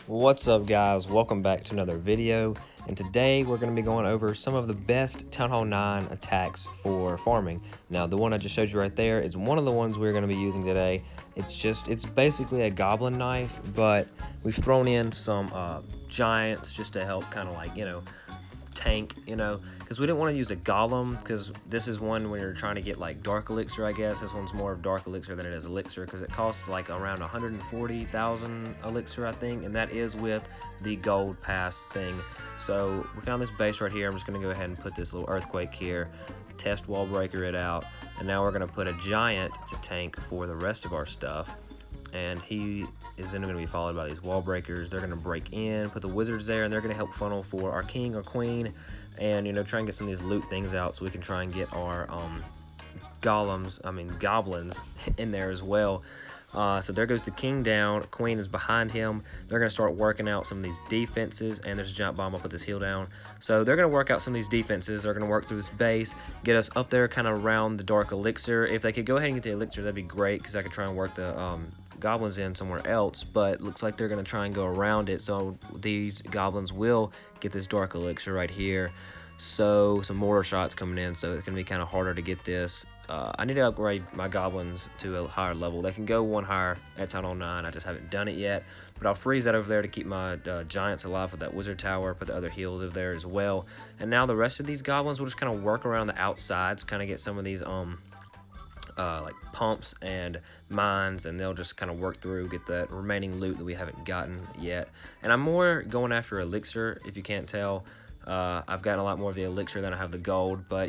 What's up, guys? Welcome back to another video, and today we're going to be going over some of the best Town Hall 9 attacks for farming. Now, the one I just showed you right there is one of the ones we're going to be using today. It's basically a goblin knife, but we've thrown in some giants just to help kind of tank, because we didn't want to use a golem, because this is one when you're trying to get like dark elixir. I guess this one's more of dark elixir than it is elixir, because it costs like around 140,000 elixir, I think, and that is with the gold pass thing. So we found this base right here. I'm just going to go ahead and put this little earthquake here, test wall breaker it out, and now we're going to put a giant to tank for the rest of our stuff. And he is then going to be followed by these wall breakers. They're going to break in, put the wizards there, and they're going to help funnel for our king or queen, and try and get some of these loot things out so we can try and get our goblins in there as well. So there goes the king down. Queen is behind him. They're going to start working out some of these defenses, and there's a giant bomb up with this heal down. So they're going to work out some of these defenses. They're going to work through this base, get us up there kind of around the dark elixir. If they could go ahead and get the elixir, that'd be great, because I could try and work the goblins in somewhere else, but looks like they're going to try and go around it, so these goblins will get this dark elixir right here. So some mortar shots coming in, so it's going to be kind of harder to get this. I need to upgrade my goblins to a higher level. They can go one higher at Town Hall 9. I just haven't done it yet, but I'll freeze that over there to keep my giants alive with that wizard tower, put the other heals over there as well. And now the rest of these goblins will just kind of work around the outsides, kind of get some of these like pumps and mines, and they'll just kind of work through, get that remaining loot that we haven't gotten yet. And I'm more going after elixir, if you can't tell. I've gotten a lot more of the elixir than I have the gold, but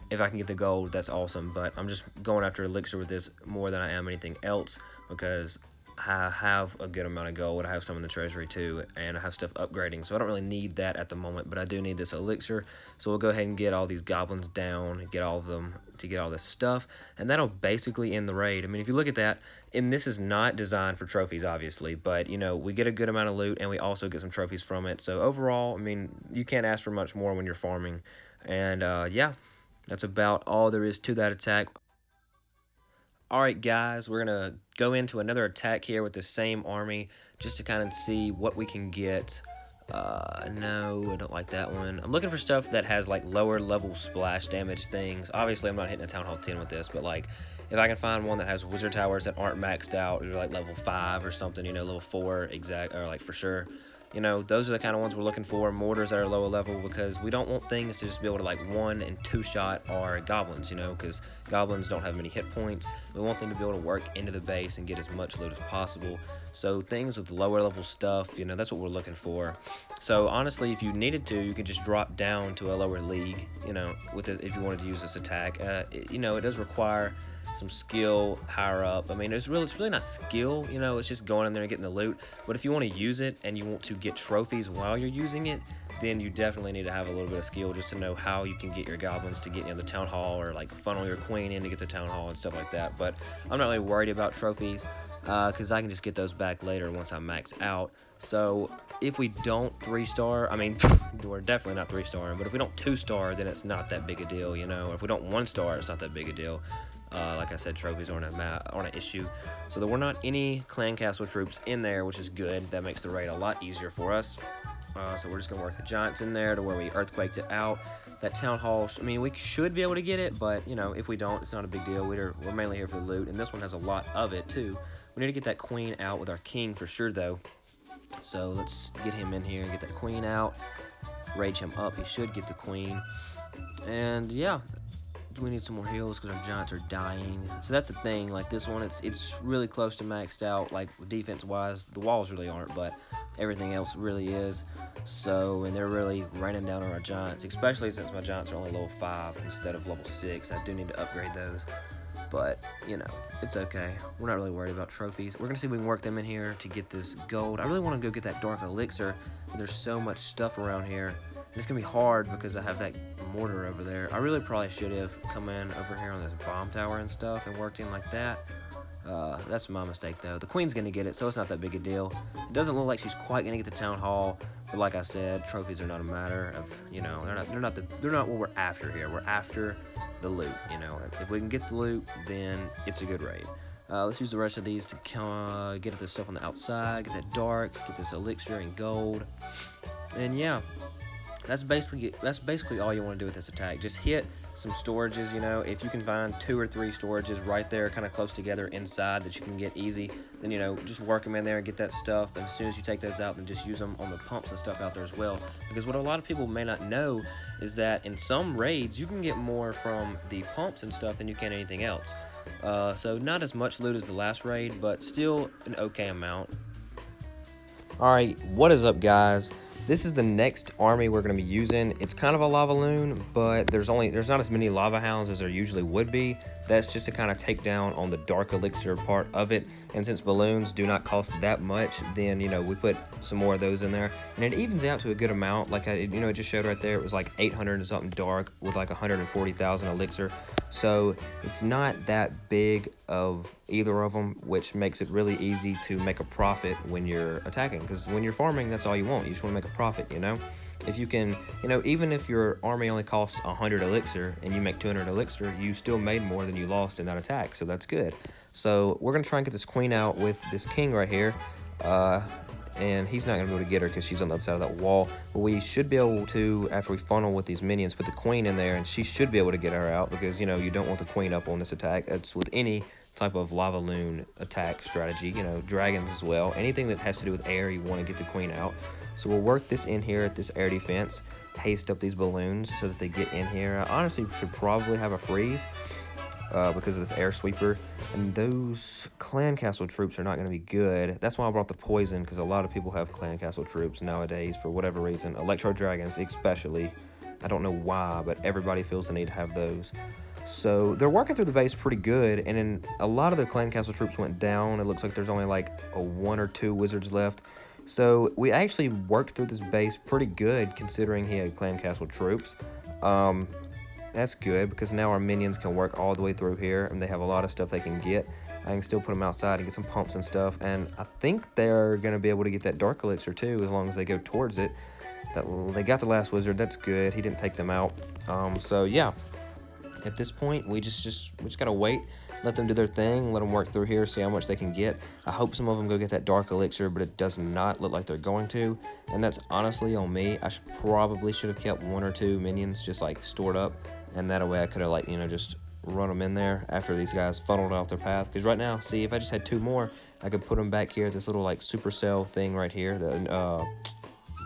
if I can get the gold, that's awesome. But I'm just going after elixir with this more than I am anything else, because I have a good amount of gold. I have some in the treasury too, and I have stuff upgrading, so I don't really need that at the moment, but I do need this elixir. So we'll go ahead and get all these goblins down, get all of them to get all this stuff, and that'll basically end the raid. I mean, if you look at that, and this is not designed for trophies, obviously, but we get a good amount of loot, and we also get some trophies from it. So overall, I mean, you can't ask for much more when you're farming. And yeah, that's about all there is to that attack. Alright, guys, we're going to go into another attack here with the same army, just to kind of see what we can get. No, I don't like that one. I'm looking for stuff that has like lower level splash damage things. Obviously, I'm not hitting a Town Hall 10 with this, but like if I can find one that has wizard towers that aren't maxed out, or like level 5 or something, level 4 exact, or like for sure. Those are the kind of ones we're looking for. Mortars that are lower level, because we don't want things to just be able to like 1- and 2-shot our goblins, because goblins don't have many hit points. We want them to be able to work into the base and get as much loot as possible. So things with lower level stuff, that's what we're looking for. So honestly, if you needed to, you could just drop down to a lower league, with it, if you wanted to use this attack. It does require some skill higher up. I mean, it's really not skill, it's just going in there and getting the loot. But if you want to use it and you want to get trophies while you're using it, then you definitely need to have a little bit of skill just to know how you can get your goblins to get the town hall, or like funnel your queen in to get the town hall and stuff like that. But I'm not really worried about trophies, because I can just get those back later once I max out. So if we don't 3-star, I mean, we're definitely not 3-star, but if we don't 2-star, then it's not that big a deal, or if we don't 1-star, it's not that big a deal. Like I said, trophies aren't an issue. So there were not any clan castle troops in there, which is good. That makes the raid a lot easier for us. So we're just going to work the giants in there to where we earthquaked it out. That town hall, I mean, we should be able to get it, but, if we don't, it's not a big deal. We're mainly here for the loot, and this one has a lot of it, too. We need to get that queen out with our king for sure, though. So let's get him in here and get that queen out. Rage him up. He should get the queen. And, yeah. We need some more heals because our giants are dying. So that's the thing, like this one, it's really close to maxed out, like defense wise. The walls really aren't, but everything else really is. So, and they're really raining down on our giants, especially since my giants are only level 5 instead of level 6. I do need to upgrade those, but it's okay. We're not really worried about trophies. We're gonna see if we can work them in here to get this gold. I really want to go get that dark elixir, but there's so much stuff around here. It's gonna be hard because I have that mortar over there. I really probably should have come in over here on this bomb tower and stuff and worked in like that. That's my mistake though. The queen's gonna get it, so it's not that big a deal. It doesn't look like she's quite gonna get the town hall, but like I said, trophies are not a matter of, they're not what we're after here. We're after the loot. If we can get the loot, then it's a good raid. Let's use the rest of these to get this stuff on the outside, get that dark, get this elixir and gold. And yeah, that's basically all you want to do with this attack. Just hit some storages, you know. If you can find 2 or 3 storages right there kind of close together inside that you can get easy, then, you know, just work them in there and get that stuff. And as soon as you take those out, then just use them on the pumps and stuff out there as well. Because what a lot of people may not know is that in some raids you can get more from the pumps and stuff than you can anything else. So not as much loot as the last raid, but still an okay amount. Alright, what is up, guys? This is the next army we're going to be using. It's kind of a lava loon, but there's not as many lava hounds as there usually would be. That's just to kind of take down on the dark elixir part of it. And since balloons do not cost that much, then, you know, we put some more of those in there, and it evens out to a good amount. Like it just showed right there, it was like 800 and something dark with like 140,000 elixir. So it's not that big of either of them, which makes it really easy to make a profit when you're attacking. Because when you're farming, that's all you want. You just want to make a profit, you know? If you can, you know, even if your army only costs 100 elixir and you make 200 elixir, you still made more than you lost in that attack, so that's good. So we're going to try and get this queen out with this king right here. And he's not going to be able to get her because she's on the other side of that wall. But we should be able to, after we funnel with these minions, put the queen in there, and she should be able to get her out because, you know, you don't want the queen up on this attack. That's with any type of lava loon attack strategy, you know, dragons as well. Anything that has to do with air, you want to get the queen out. So we'll work this in here at this air defense, haste up these balloons so that they get in here. I honestly should probably have a freeze because of this air sweeper, and those clan castle troops are not going to be good. That's why I brought the poison, because a lot of people have clan castle troops nowadays for whatever reason. Electro dragons especially. I don't know why, but everybody feels the need to have those. So they're working through the base pretty good, and then a lot of the clan castle troops went down. It looks like there's only like 1 or 2 wizards left. So we actually worked through this base pretty good considering he had clan castle troops. That's good because now our minions can work all the way through here, and they have a lot of stuff they can get. I can still put them outside and get some pumps and stuff, and I think they're going to be able to get that dark elixir too as long as they go towards it. They got the last wizard. That's good. He didn't take them out. So yeah, at this point we just gotta wait, let them do their thing, let them work through here, see how much they can get. I hope some of them go get that dark elixir, but it does not look like they're going to, and that's honestly on me. I probably should have kept 1 or 2 minions just like stored up, and that way I could have, like, you know, just run them in there after these guys funneled off their path. Because right now, see, if I just had 2 more, I could put them back here at this little like Supercell thing right here, the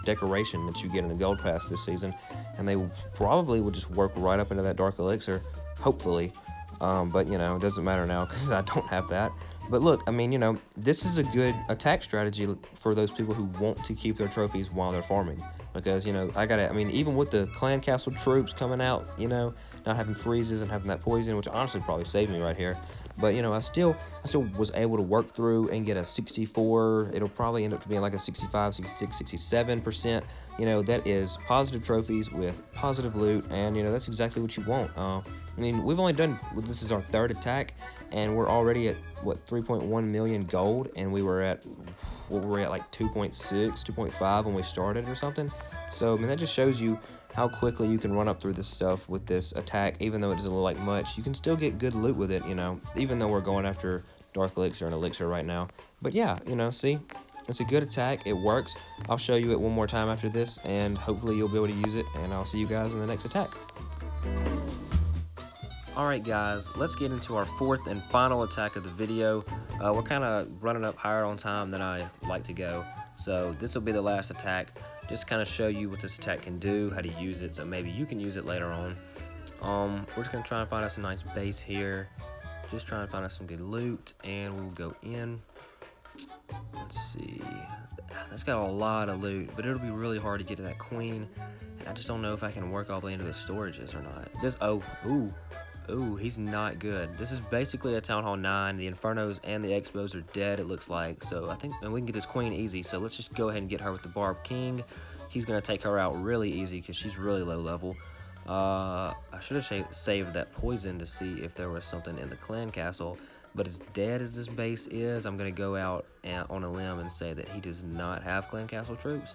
decoration that you get in the gold pass this season, and they probably would just work right up into that dark elixir, hopefully. But, you know, it doesn't matter now because I don't have that. But look, I mean, you know, this is a good attack strategy for those people who want to keep their trophies while they're farming. Because, you know, I mean, even with the clan castle troops coming out, you know, not having freezes and having that poison, which honestly probably saved me right here. But, you know, I still was able to work through and get a 64. It'll probably end up to being like a 65, 66, 67%. You know, that is positive trophies with positive loot, and, you know, that's exactly what you want. I mean, we've only done, this is our 3rd attack, and we're already at, what, 3.1 million gold, and we were at, what were we at, like 2.6, 2.5 when we started or something. So, I mean, that just shows you how quickly you can run up through this stuff with this attack. Even though it doesn't look like much, you can still get good loot with it, you know, even though we're going after dark elixir and elixir right now. But yeah, you know, see, it's a good attack. It works. I'll show you it one more time after this, and hopefully you'll be able to use it, and I'll see you guys in the next attack. Alright guys, let's get into our 4th and final attack of the video. We're kind of running up higher on time than I like to go, so this will be the last attack. Just to kind of show you what this attack can do, how to use it, so maybe you can use it later on. We're just going to try and find us a nice base here. Just try and find us some good loot, and we'll go in. Let's see. That's got a lot of loot, but it'll be really hard to get to that queen. And I just don't know if I can work all the way into the storages or not. Ooh, he's not good. This is basically a Town Hall 9. The Infernos and the Expos are dead, it looks like. So I think and we can get this queen easy. So let's just go ahead and get her with the Barb King. He's going to take her out really easy because she's really low level. I should have saved that poison to see if there was something in the clan castle. But as dead as this base is, I'm going to go out on a limb and say that he does not have clan castle troops.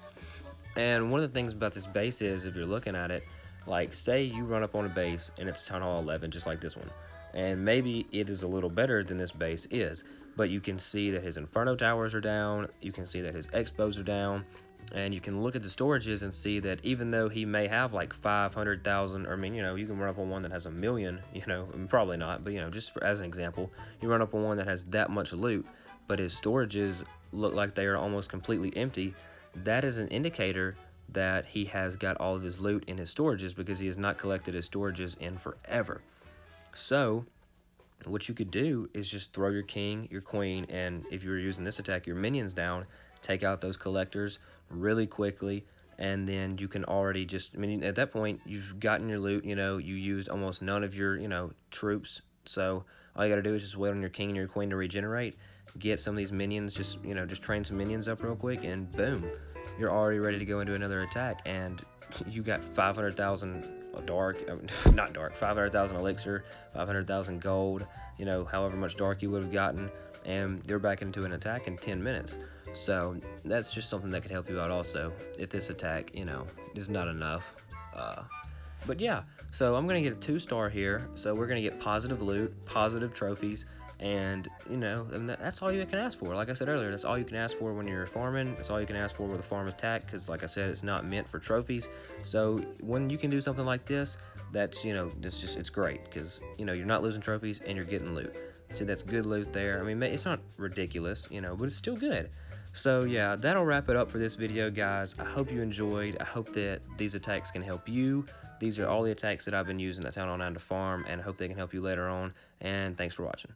And one of the things about this base is, if you're looking at it, like, say you run up on a base and it's Town Hall 11, just like this one, and maybe it is a little better than this base is, but you can see that his Inferno towers are down, you can see that his Expos are down, and you can look at the storages and see that even though he may have like 500,000, or I mean, you know, you can run up on one that has 1,000,000, you know, probably not, but you know, just as an example, you run up on one that has that much loot, but his storages look like they are almost completely empty. That is an indicator that he has got all of his loot in his storages because he has not collected his storages in forever. So what you could do is just throw your king, your queen, and if you're using this attack, your minions down, take out those collectors really quickly, and then you can already just, I mean, at that point, you've gotten your loot, you know, you used almost none of your, you know, troops, so all you gotta do is just wait on your king and your queen to regenerate, get some of these minions, just, you know, just train some minions up real quick, and boom, you're already ready to go into another attack, and you got 500,000 dark, not dark, 500,000 elixir, 500,000 gold, you know, however much dark you would have gotten, and they're back into an attack in 10 minutes. So that's just something that could help you out also if this attack, you know, is not enough. But yeah, so I'm gonna get a 2-star here. So we're gonna get positive loot, positive trophies, and you know, and that's all you can ask for. Like I said earlier, that's all you can ask for when you're farming. That's all you can ask for with a farm attack, because like I said, it's not meant for trophies. So when you can do something like this, that's, you know, it's great, because you know, you're not losing trophies and you're getting loot. See, that's good loot there. I mean, it's not ridiculous, you know, but it's still good. So yeah, that'll wrap it up for this video, guys. I hope you enjoyed. I hope that these attacks can help you. These are all the attacks that I've been using at Town Hall 9 to farm, and I hope they can help you later on. And thanks for watching.